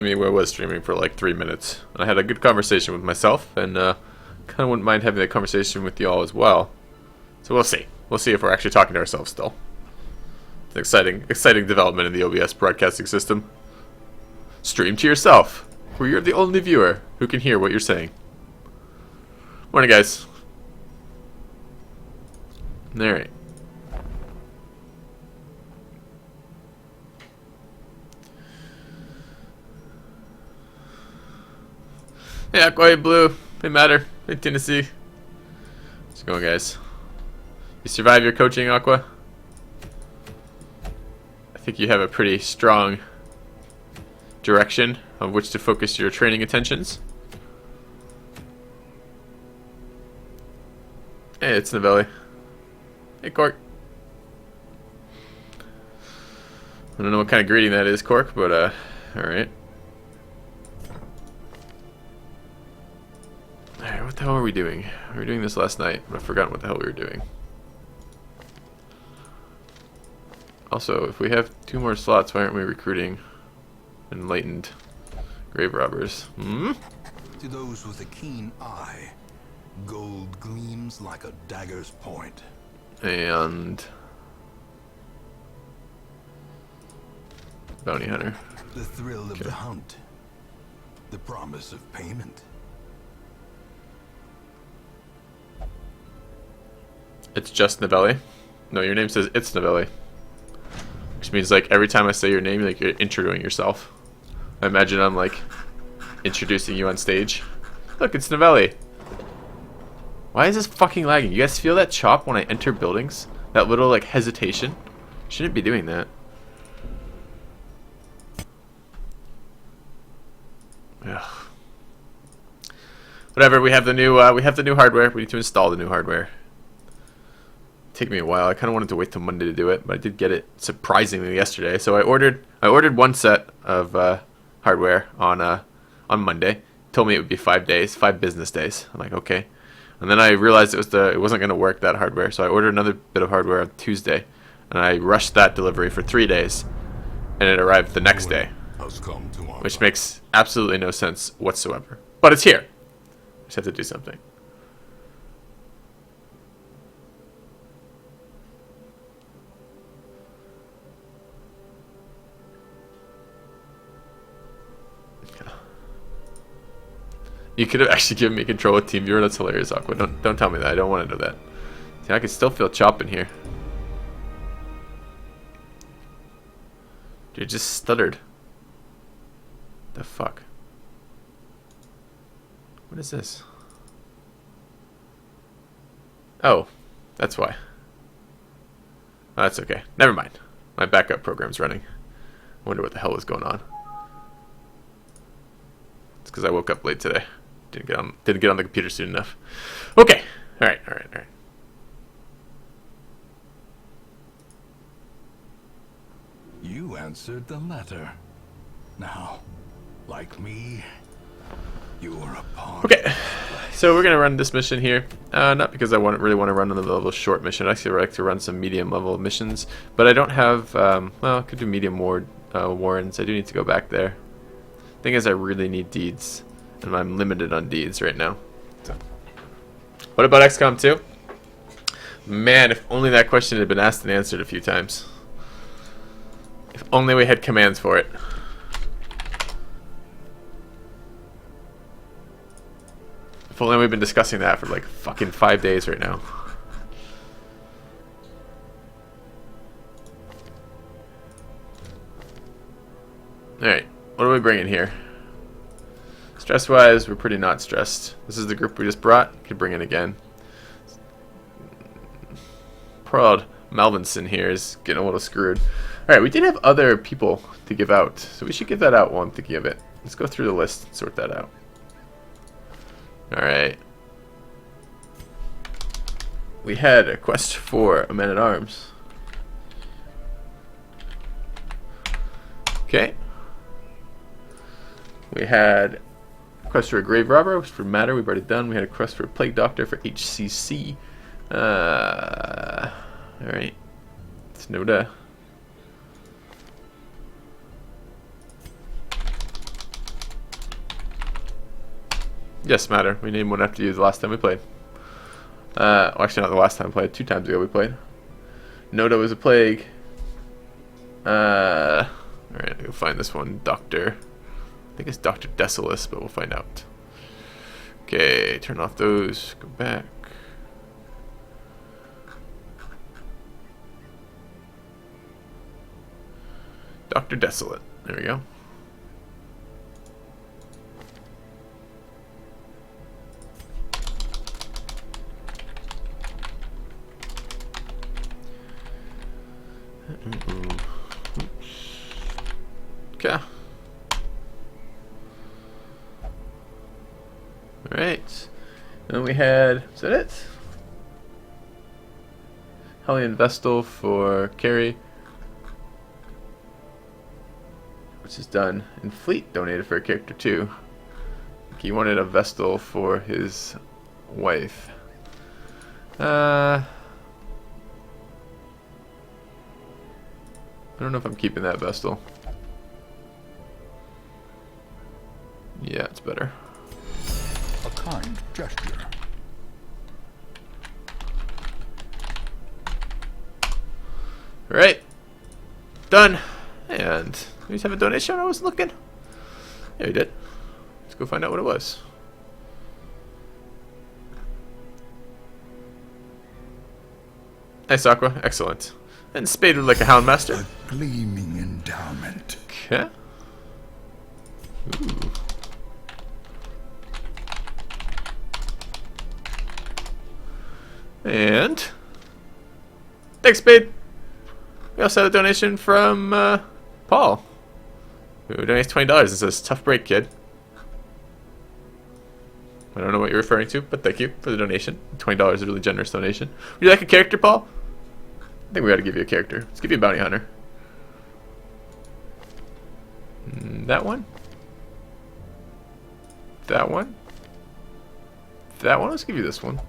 I was streaming for like 3 minutes. And I had a good conversation with myself, and kind of wouldn't mind having that conversation with y'all as well. So we'll see. We'll see if we're actually talking to ourselves still. It's an exciting development in the OBS broadcasting system. Stream to yourself, where you're the only viewer who can hear what you're saying. Morning, guys. Alright. Hey, Aqua, hey, Blue, hey, Matter, hey, Tennessee. How's it going, guys? You survive your coaching, Aqua? I think you have a pretty strong direction on which to focus your training attentions. Hey, it's Novelli. Hey, Cork. I don't know what kind of greeting that is, Cork, but, alright. Alright, what the hell are we doing? We were doing this last night, but I've forgotten what the hell we were doing. Also, if we have 2 more slots, why aren't we recruiting enlightened grave robbers? Hmm? To those with a keen eye, gold gleams like a dagger's point. And bounty hunter. The thrill of the hunt. The promise of payment. It's just Novelli. No, your name says it's Novelli. Which means like every time I say your name, like you're introing yourself. I imagine I'm like introducing you on stage. Look, it's Novelli. Why is this fucking lagging? You guys feel that chop when I enter buildings? That little like hesitation? Shouldn't be doing that. Ugh. Whatever, we have the new hardware. We need to install the new hardware. Take me a while. I kind of wanted to wait till Monday to do it, but I did get it surprisingly yesterday. So I ordered 1 set of hardware on Monday. Told me it would be 5 days, 5 business days. I'm like, okay. And then I realized it wasn't going to work, that hardware. So I ordered another bit of hardware on Tuesday, and I rushed that delivery for 3 days, and it arrived the next day, which makes absolutely no sense whatsoever. But it's here. I just have to do something. You could have actually given me control with TeamViewer. That's hilarious, Aqua. Don't tell me that. I don't want to know that. See, I can still feel chop in here. Dude, just stuttered. The fuck? What is this? Oh, that's why. Oh, that's okay. Never mind. My backup program's running. I wonder what the hell was going on. It's because I woke up late today. Didn't get on the computer soon enough. Okay. All right. You answered the letter. Now, like me, you're a pawn. Okay. So we're gonna run this mission here. Not because I really want to run another level short mission. I actually like to run some medium level missions, but I don't have. Well, I could do medium warrens. I do need to go back there. Thing is, I really need deeds, and I'm limited on deeds right now. So. What about XCOM 2? Man, if only that question had been asked and answered a few times. If only we had commands for it. If only we've been discussing that for like fucking 5 days right now. Alright, what are we bringing here? Stress-wise, we're pretty not stressed. This is the group we just brought. Could bring in again. Poor old Malvinson here is getting a little screwed. Alright, we did have other people to give out, so we should give that out while I'm thinking of it. Let's go through the list and sort that out. Alright. We had a quest for a man-at-arms. Okay. We had a quest for a grave robber, which for Matter we've already done. We had a quest for a plague doctor for HCC. Alright. Snowda. Yes, matter. We named one after you the last time we played. Well, actually, not the last time we played. 2 times ago we played. Noda was a plague. Alright, we'll find this one. Doctor. I think it's Dr. Desolus, but we'll find out. Okay, turn off those. Go back. Dr. Desolate. There we go. Okay. Alright. And then we had, is that it? Hellion Vestal for Carrie. Which is done. And Fleet donated for a character too. He wanted a Vestal for his wife. I don't know if I'm keeping that Vestal. Yeah, it's better. A kind gesture. Alright. Done. And we just have a donation. I was looking. Yeah, we did. Let's go find out what it was. Nice, Aqua. Excellent. And spaded like a Houndmaster. A gleaming endowment. Okay. Ooh. And thanks, Spade. We also had a donation from Paul, who donates $20 and says, "Tough break, kid." I don't know what you're referring to, but thank you for the donation. $20 is a really generous donation. Would you like a character, Paul? I think we got to give you a character. Let's give you a bounty hunter. That one. That one. That one. Let's give you this one.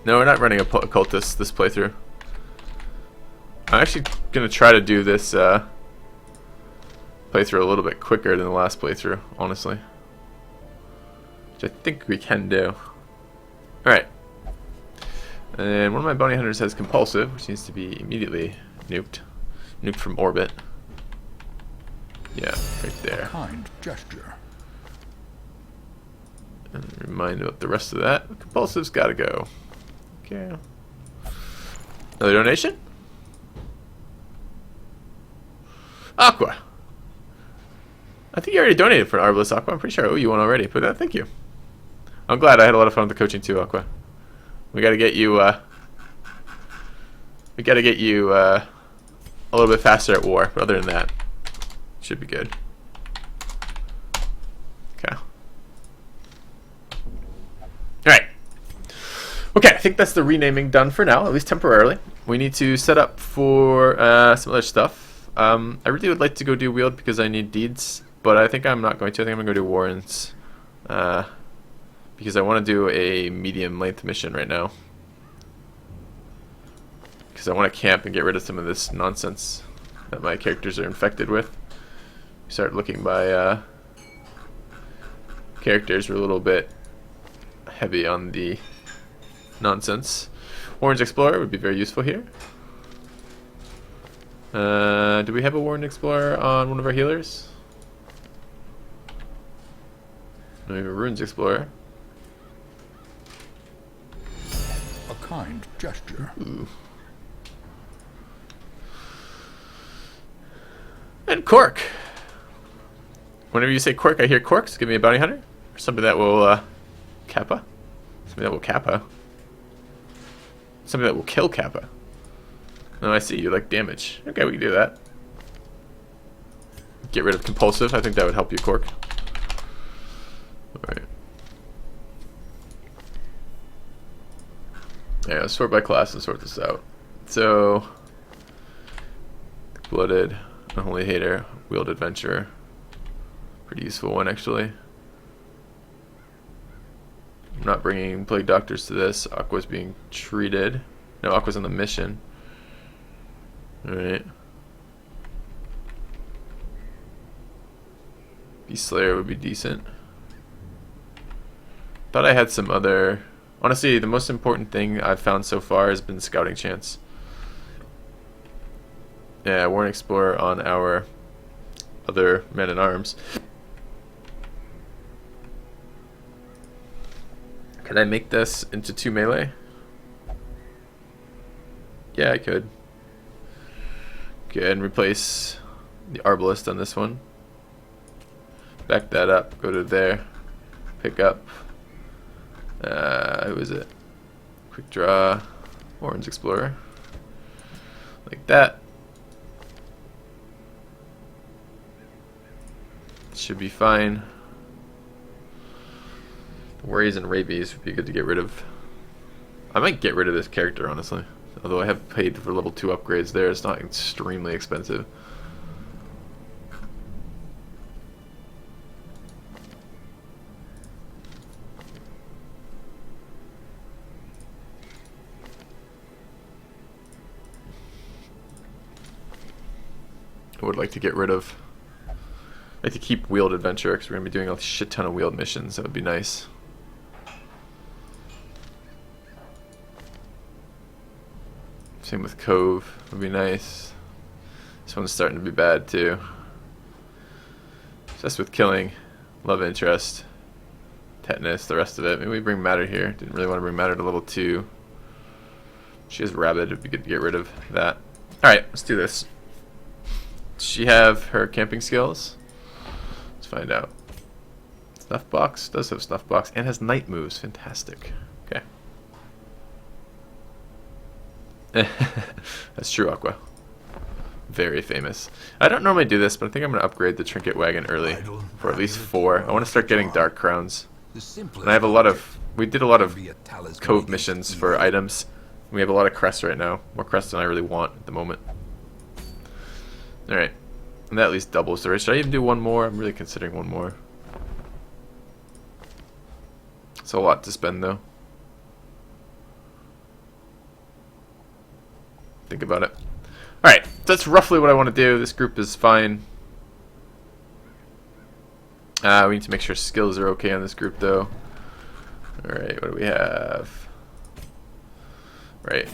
No, we're not running a cultist this playthrough. I'm actually gonna try to do this playthrough a little bit quicker than the last playthrough, honestly, which I think we can do. Alright. And one of my bounty hunters has compulsive, which needs to be immediately nuked. Nuked from orbit. Yeah, right there. Kind gesture. And remind about the rest of that. Compulsive's gotta go. Okay. Another donation? Aqua. I think you already donated for an Arbalest, Aqua. I'm pretty sure I owe you one already, but thank you. I'm glad I had a lot of fun with the coaching too, Aqua. We gotta get you a little bit faster at war, but other than that, should be good. Okay. Alright. Okay, I think that's the renaming done for now, at least temporarily. We need to set up for some other stuff. I really would like to go do Wield because I need deeds, but I think I'm not going to. I think I'm going to go do Warrens. Because I want to do a medium length mission right now. Because I want to camp and get rid of some of this nonsense that my characters are infected with. Start looking by characters are a little bit heavy on the nonsense. Warren's Explorer would be very useful here. Do we have a Warren Explorer on one of our healers? No, we have a Runes Explorer. A kind gesture. Ooh. And Cork. Whenever you say Cork, I hear Corks. Give me a bounty hunter. Or something that will Kappa. Something that will Kappa. Something that will kill Kappa. Oh, I see. You like damage. Okay, we can do that. Get rid of compulsive. I think that would help you, Cork. Alright. Yeah, let's sort by class and sort this out. So, Blooded, Unholy Hater, Wheeled Adventurer. Pretty useful one, actually. I'm not bringing Plague Doctors to this. Aqua's being treated. No, Aqua's on the mission. Alright. Beast Slayer would be decent. Thought I had some other... Honestly, the most important thing I've found so far has been scouting chance. Yeah, Warren Explorer on our other men-at-arms. Could I make this into 2 melee? Yeah, I could. Go ahead and replace the Arbalist on this one. Back that up, go to there, pick up, who is it? Quick draw, Orange Explorer. Like that. Should be fine. Worries and rabies would be good to get rid of. I might get rid of this character, honestly. Although I have paid for level 2 upgrades there, it's not extremely expensive. I would like to get rid of... I'd like to keep Wheeled Adventure, because we're going to be doing a shit ton of wheeled missions. That would be nice. Same with Cove, would be nice. This one's starting to be bad too. Just with killing, love interest, tetanus, the rest of it. Maybe we bring Matter here. Didn't really want to bring Matter to level 2. She has Rabid, it'd be good to get rid of that. Alright, let's do this. Does she have her camping skills? Let's find out. Snuff Box, does have Snuff Box, and has night moves. Fantastic. Okay. That's true, Aqua. Very famous. I don't normally do this, but I think I'm going to upgrade the Trinket Wagon early for at least 4. I want to start getting Dark Crowns. And I have a lot of... We did a lot of Cove missions for items. We have a lot of crests right now. More crests than I really want at the moment. Alright. And that at least doubles the rate. Should I even do one more? I'm really considering one more. It's a lot to spend, though. Think about it. Alright, that's roughly what I want to do. This group is fine. We need to make sure skills are okay on this group, though. Alright, what do we have? Right.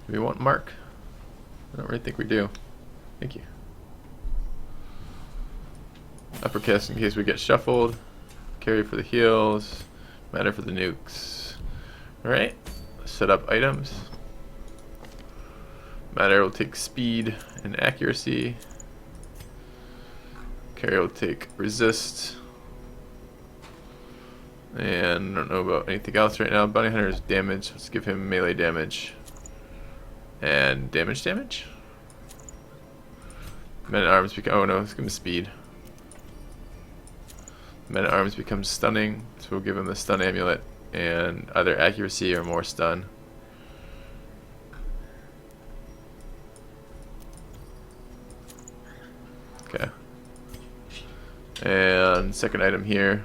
Do we want Mark? I don't really think we do. Thank you. Uppercast in case we get shuffled. Carry for the heals. Matter for the nukes. Alright. Set up items. Matter will take speed and accuracy. Carry will take resist. And I don't know about anything else right now. Bounty Hunter is damage. Let's give him melee damage. And damage. Men at Arms become... Oh no, let's give him speed. Men at Arms becomes stunning, so we'll give him the stun amulet and either accuracy or more stun. Okay. And second item here.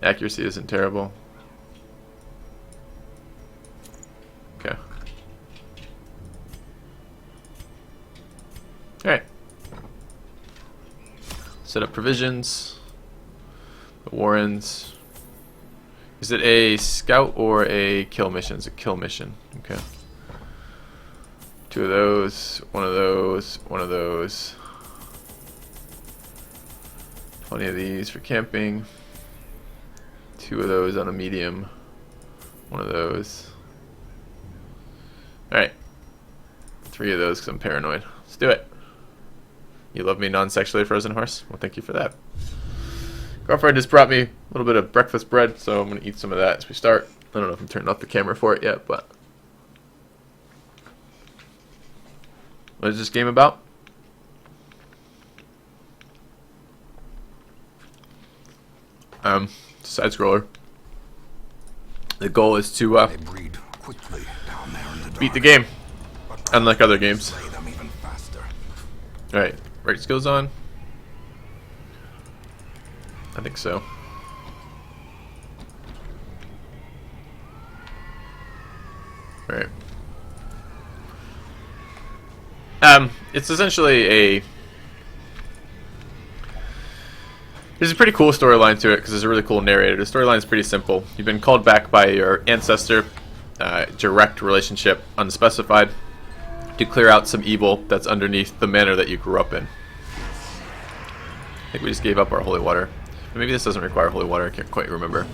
Accuracy isn't terrible. Okay. Alright. Set up provisions. The Warrens. Is it a scout or a kill mission? It's a kill mission. Okay. 2 of those, 1 of those, 1 of those. Plenty of these for camping. 2 of those on a medium. 1 of those. Alright. 3 of those because I'm paranoid. Let's do it. You love me, non-sexually frozen horse? Well, thank you for that. Girlfriend just brought me a little bit of breakfast bread, so I'm going to eat some of that as we start. I don't know if I'm turning off the camera for it yet, but... What is this game about? Side scroller. The goal is to beat the game, unlike other games. Alright, right skills on? I think so. Right. It's essentially a... There's a pretty cool storyline to it because there's a really cool narrator. The storyline is pretty simple. You've been called back by your ancestor, direct relationship, unspecified, to clear out some evil that's underneath the manor that you grew up in. I think we just gave up our holy water. Maybe this doesn't require holy water. I can't quite remember.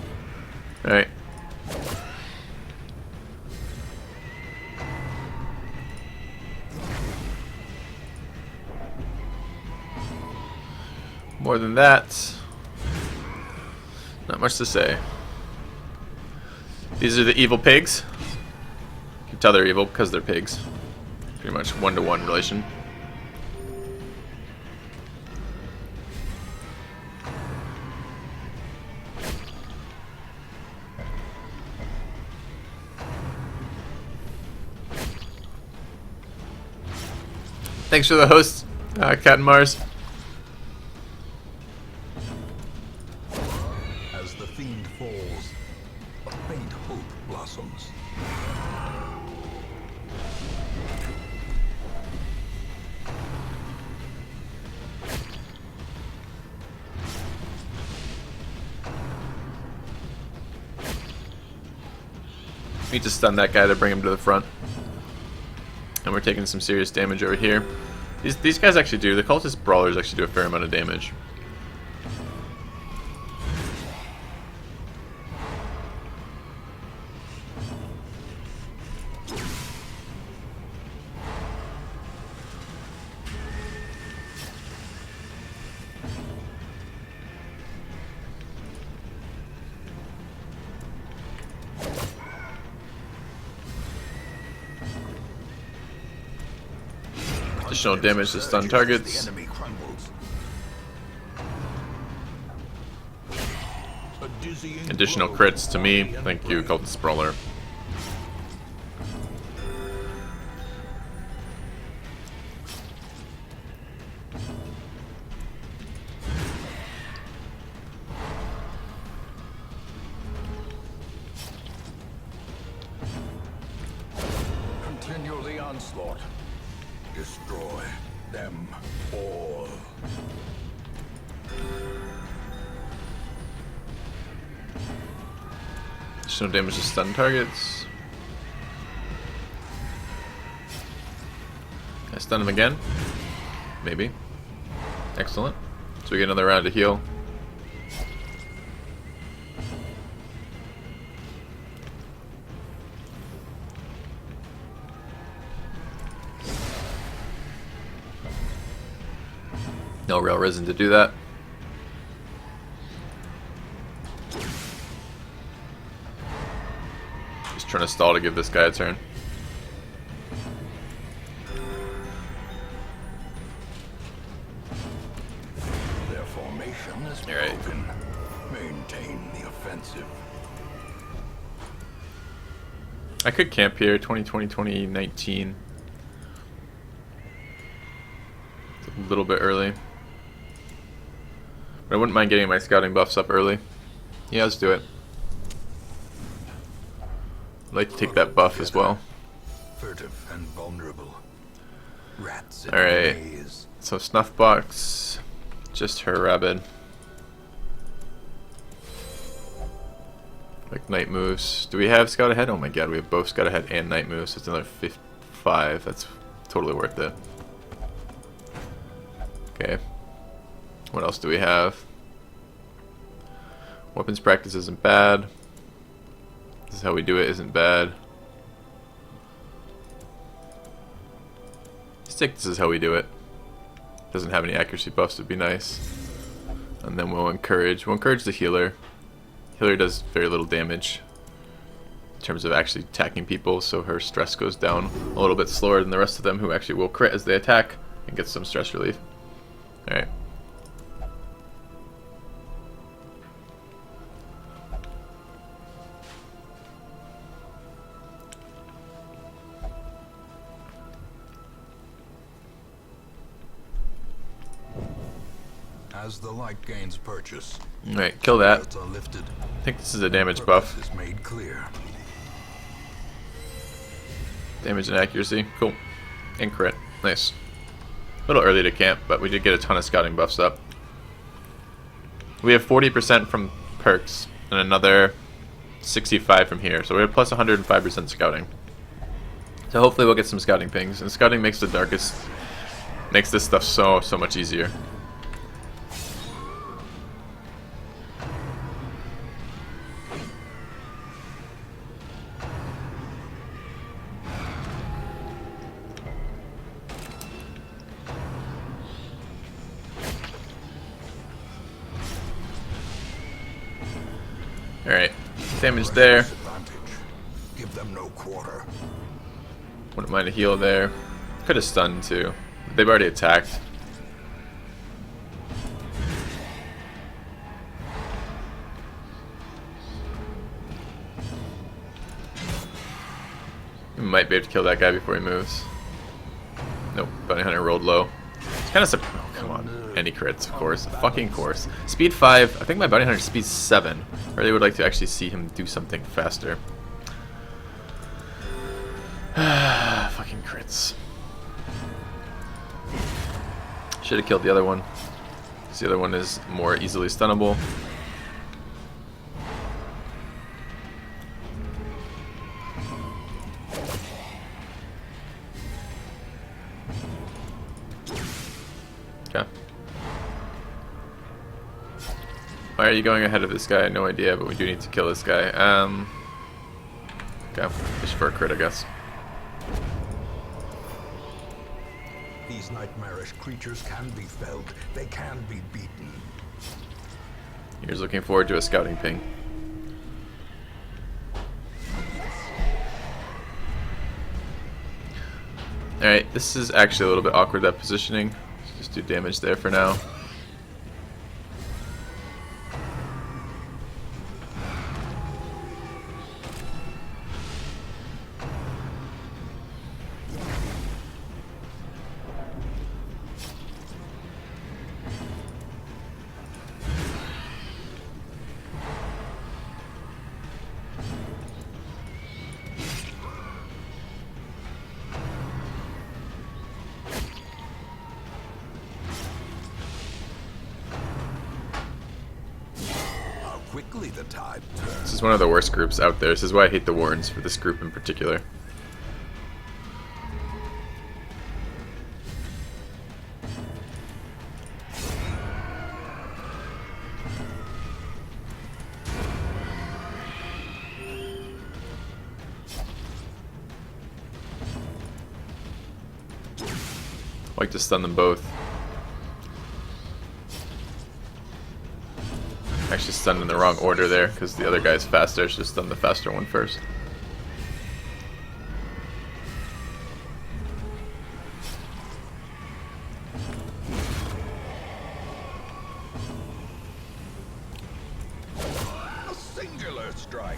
Alright. More than that, not much to say. These are the evil pigs. You can tell they're evil because they're pigs. Pretty much one-to-one relation. Thanks for the host, Cat and Mars. As the fiend falls, a faint hope blossoms. We need to stun that guy to bring him to the front. And we're taking some serious damage over here. These guys actually do, the cultist brawlers actually do a fair amount of damage. Additional damage to stun targets. Additional crits to me. Thank you, Cultist Brawler. Continue the onslaught. Destroy them all. Additional damage to stun targets. Can I stun him again? Maybe. Excellent. So we get another round to heal. No real reason to do that. Just trying to stall to give this guy a turn. Their formation is broken. Maintain the offensive. I could camp here, 2020, 2019. It's a little bit early. But I wouldn't mind getting my scouting buffs up early. Yeah, let's do it. I'd like to take that buff as well. Furtive and vulnerable. Rats in Alright. maze. So snuff box. Just her rabid. Like night moves. Do we have scout ahead? Oh my god, we have both scout ahead and night moves. That's another 5. That's totally worth it. Okay. What else do we have? Weapons practice isn't bad. This is how we do it isn't bad. Stick, this is how we do it. Doesn't have any accuracy buffs, would be nice. And then we'll encourage the healer. Healer does very little damage in terms of actually attacking people, so her stress goes down a little bit slower than the rest of them, who actually will crit as they attack and get some stress relief. Alright. As the light gains purchase, Alright, kill that. words are lifted. I think this is a damage buff. Is made clear. Damage and accuracy. Cool. And crit. Nice. A little early to camp, but we did get a ton of scouting buffs up. We have 40% from perks and another 65 from here. So we have plus 105% scouting. So hopefully we'll get some scouting pings. And scouting makes the darkest, makes this stuff so much easier. Alright, damage there. Give them no quarter. Wouldn't mind a heal there. Could have stunned too. They've already attacked. We might be able to kill that guy before he moves. Nope, Bounty Hunter rolled low. It's kind of oh, come on. Any crits, of course. Fucking course. Speed 5. I think my Bounty Hunter speed 7. I really would like to actually see him do something faster. Fucking crits. Should have killed the other one. Because the other one is more easily stunnable. Okay. Why are you going ahead of this guy? No idea, but we do need to kill this guy. Okay, just for a crit, I guess. These nightmarish creatures can be felt. They can be beaten. Here's looking forward to a scouting ping. Alright, this is actually a little bit awkward, that positioning. Let's just do damage there for now. Quickly the tide turns. This is one of the worst groups out there. This is why I hate the Warrens for this group in particular. I like to stun them both. Actually stunned in the wrong order there because the other guy's faster. I should have stunned the faster one first. A singular strike.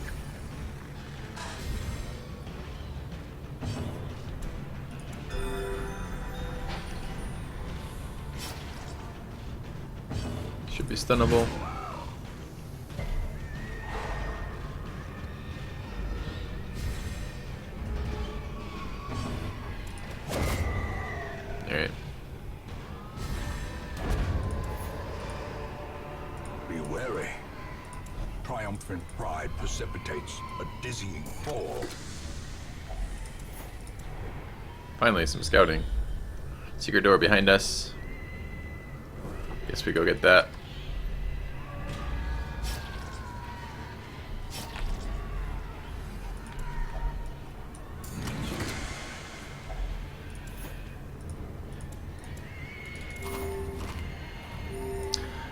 Should be stunnable. Alright. Be wary. Triumphant pride precipitates a dizzying fall. Finally, some scouting. Secret door behind us. Guess we go get that.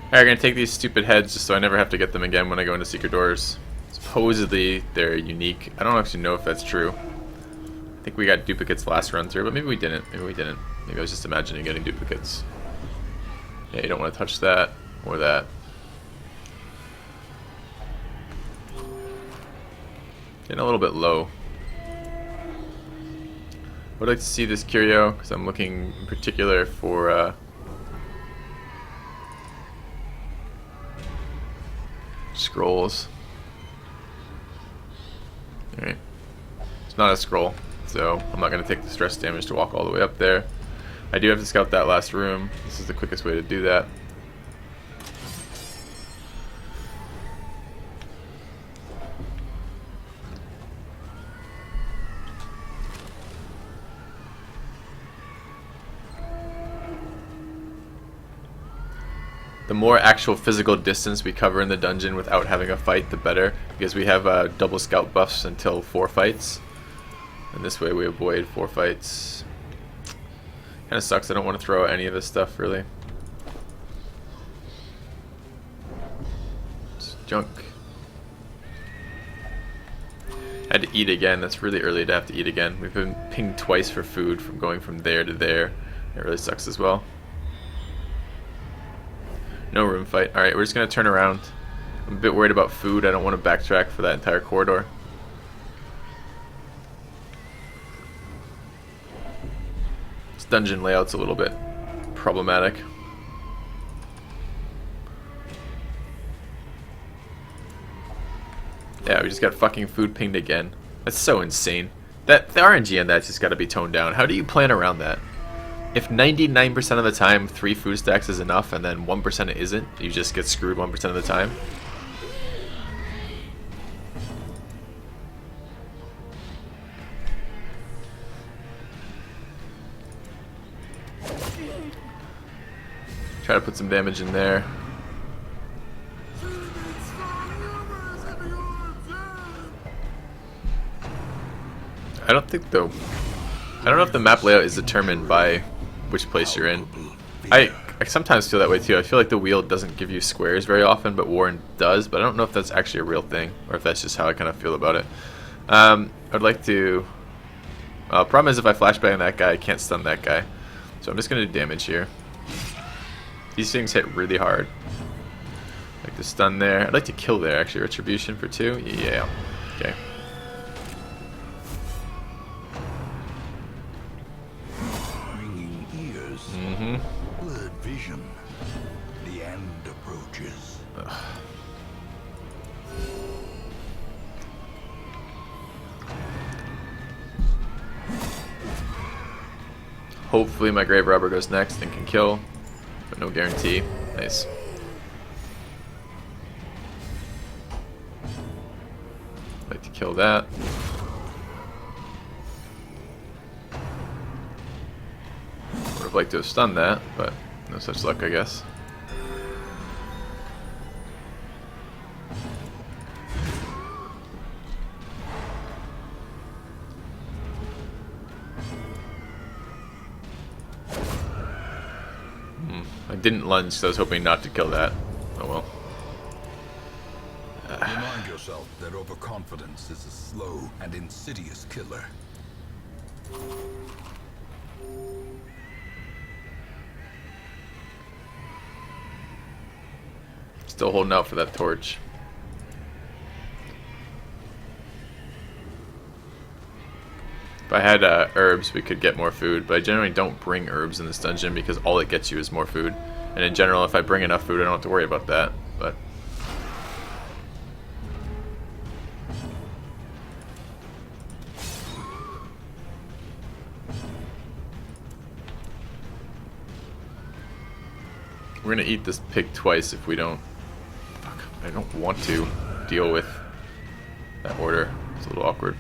Alright, we're gonna take these stupid heads just so I never have to get them again when I go into secret doors. Supposedly they're unique. I don't actually know if that's true. I think we got duplicates last run through, but maybe we didn't. Maybe we didn't. Maybe I was just imagining getting duplicates. Yeah, you don't want to touch that or that. Getting a little bit low. I would like to see this curio because I'm looking in particular for scrolls. Alright. It's not a scroll. It's so I'm not going to take the stress damage to walk all the way up there. I do have to scout that last room. This is the quickest way to do that. The more actual physical distance we cover in the dungeon without having a fight, the better, because we have double scout buffs until 4 fights, and this way we avoid 4 fights. Kind of sucks. I don't want to throw out any of this stuff really. It's junk. Had to eat again. That's really early to have to eat again. We've been pinged twice for food from going from there to there. It really sucks as well. No room fight. Alright, we're just going to turn around. I'm a bit worried about food. I don't want to backtrack for that entire corridor. This dungeon layout's a little bit problematic. Yeah, we just got fucking food pinged again. That's so insane. The RNG on that's just got to be toned down. How do you plan around that? If 99% of the time 3 food stacks is enough and then 1% it isn't, you just get screwed 1% of the time. Try to put some damage in there. I don't think though. I don't know if the map layout is determined by which place you're in. I sometimes feel that way too. I feel like the wheel doesn't give you squares very often, but Warren does. But I don't know if that's actually a real thing, or if that's just how I kind of feel about it. I'd like to... problem is if I flashbang on that guy, I can't stun that guy. So I'm just going to do damage here. These things hit really hard. I'd like to stun there. I'd like to kill there, actually. Retribution for 2? Yeah. Okay. Blurred vision. The end approaches. Ugh. Hopefully my grave robber goes next and can kill, but no guarantee. Nice. Like to kill that. Would have liked to have stunned that, but no such luck, I guess. I didn't lunge, so I was hoping not to kill that. Oh well. Remind yourself that overconfidence is a slow and insidious killer. Still holding out for that torch. If I had herbs, we could get more food, but I generally don't bring herbs in this dungeon because all it gets you is more food. And in general, if I bring enough food, I don't have to worry about that. But we're gonna eat this pig twice if we don't. Fuck, I don't want to deal with that order. It's a little awkward.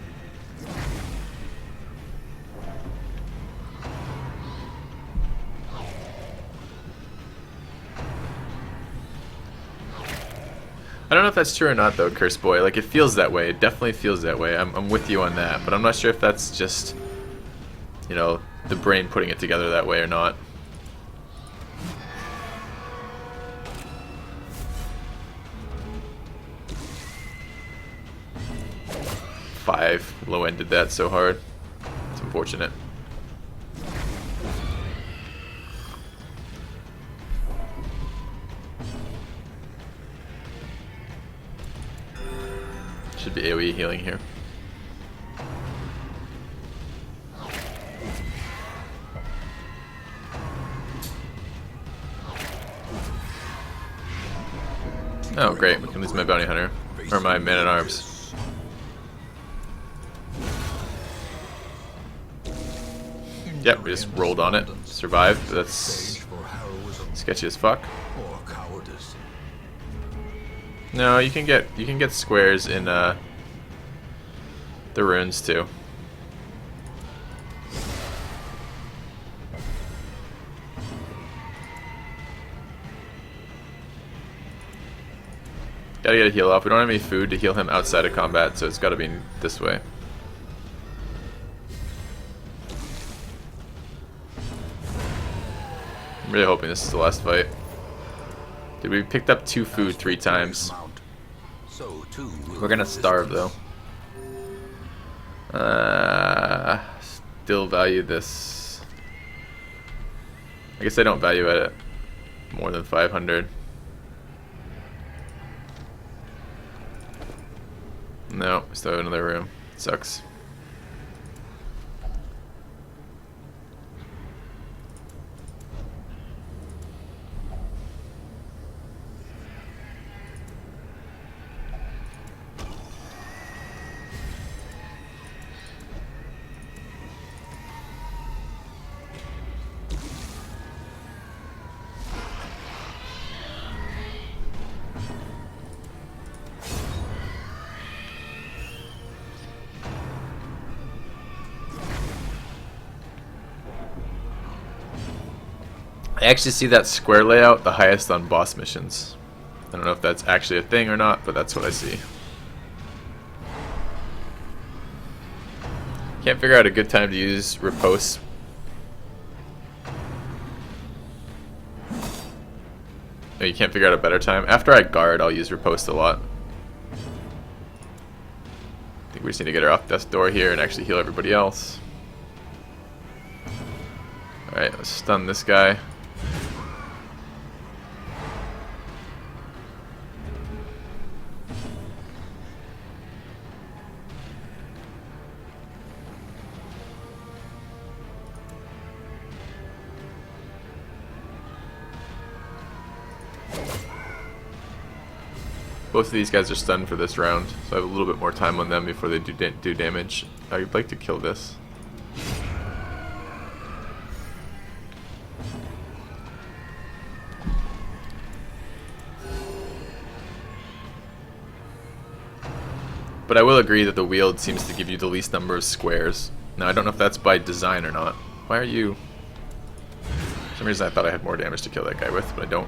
I don't know if that's true or not though, Curse Boy. Like, it feels that way. It definitely feels that way. I'm with you on that, but I'm not sure if that's just, you know, the brain putting it together that way or not. Five. Low ended that so hard. It's unfortunate. Should be AoE healing here. Oh great, we can lose my bounty hunter. Or my man-at-arms. Yep, we just rolled on it. Survived. That's sketchy as fuck. No, you can get squares in the runes too. Gotta get a heal off. We don't have any food to heal him outside of combat, so it's gotta be this way. I'm really hoping this is the last fight. Dude, we picked up 2 food 3 times. We're gonna starve though. Still value this. I guess I don't value it at more than 500. No, still have another room. Sucks. I actually see that square layout the highest on boss missions. I don't know if that's actually a thing or not, but that's what I see. Can't figure out a good time to use riposte. Oh, you can't figure out a better time? After I guard, I'll use riposte a lot. I think we just need to get her off death's door here and actually heal everybody else. Alright, let's stun this guy. Both of these guys are stunned for this round, so I have a little bit more time on them before they do damage. I'd like to kill this. But I will agree that the wield seems to give you the least number of squares. Now I don't know if that's by design or not. Why are you... For some reason I thought I had more damage to kill that guy with, but I don't.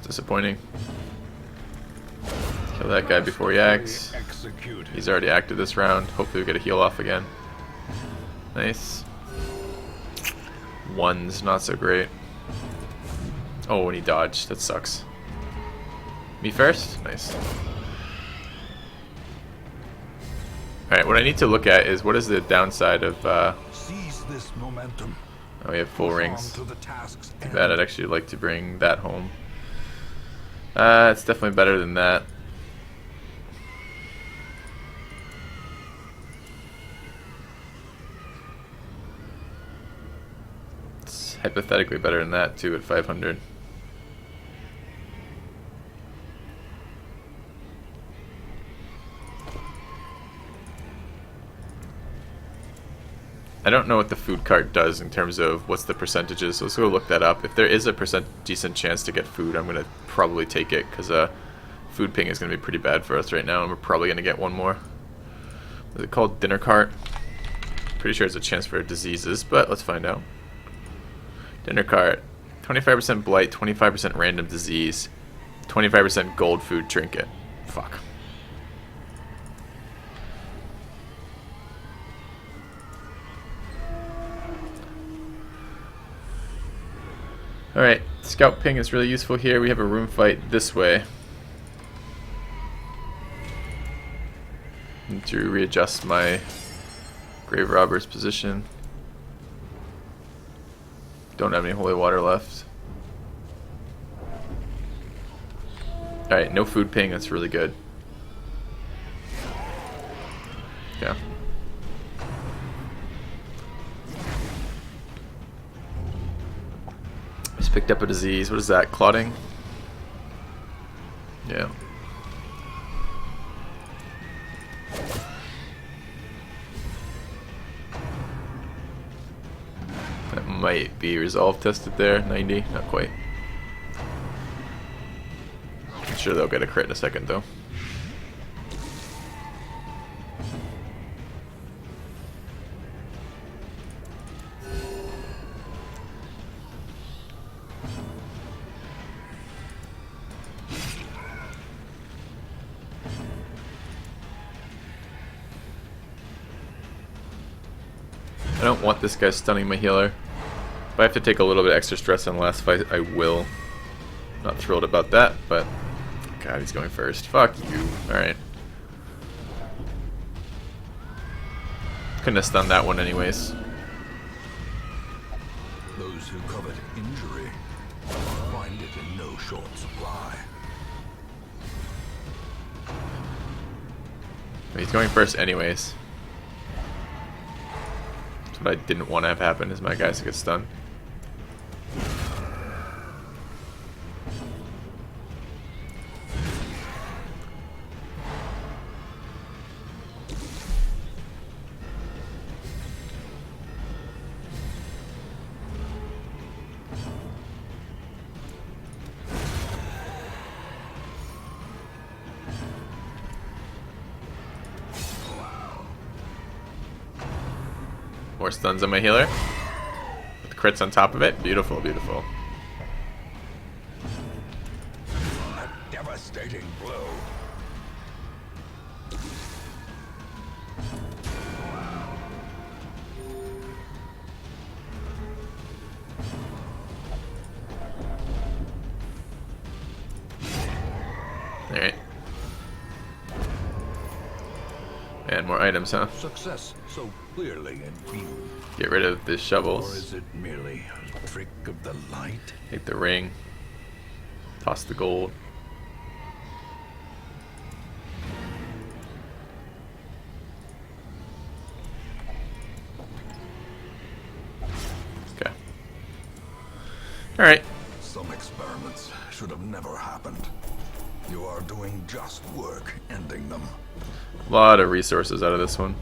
Disappointing. Kill that guy before he acts. He's already acted this round. Hopefully we get a heal off again. Nice. One's not so great. Oh, and he dodged. That sucks. Me first? Nice. Alright, what I need to look at is what is the downside of Seize this momentum. Oh, we have full rings. Too bad. I'd actually like to bring that home. It's definitely better than that. It's hypothetically better than that too at 500. I don't know what the food cart does in terms of what's the percentages, so let's go look that up. If there is a decent chance to get food, I'm going to probably take it, because food ping is going to be pretty bad for us right now, and we're probably going to get one more. Is it called dinner cart? Pretty sure it's a chance for diseases, but let's find out. Dinner cart. 25% blight, 25% random disease, 25% gold food trinket. Fuck. Alright, scout ping is really useful here. We have a room fight this way. Need to readjust my grave robber's position. Don't have any holy water left. Alright, no food ping, that's really good. Yeah. Just picked up a disease. What is that? Clotting? Yeah. That might be resolve tested there. 90, not quite. I'm sure they'll get a crit in a second though. I don't want this guy stunning my healer. If I have to take a little bit extra stress on the last fight, I will. Not thrilled about that, but God, he's going first. Fuck you. Alright. Couldn't have stunned that one anyways. Those who covet injury find it in no short supply. He's going first anyways. That's what I didn't want to have happen, is my guys to get stunned. More stuns on my healer. With crits on top of it. Beautiful, beautiful. A devastating blow. Alright. And more items, huh? Success so clearly in view. Get rid of the Or shovels. is it merely a trick of the light? Take the ring. Toss the gold. Okay. Alright. Some experiments should have never happened. You are doing just work ending them. A lot of resources out of this one.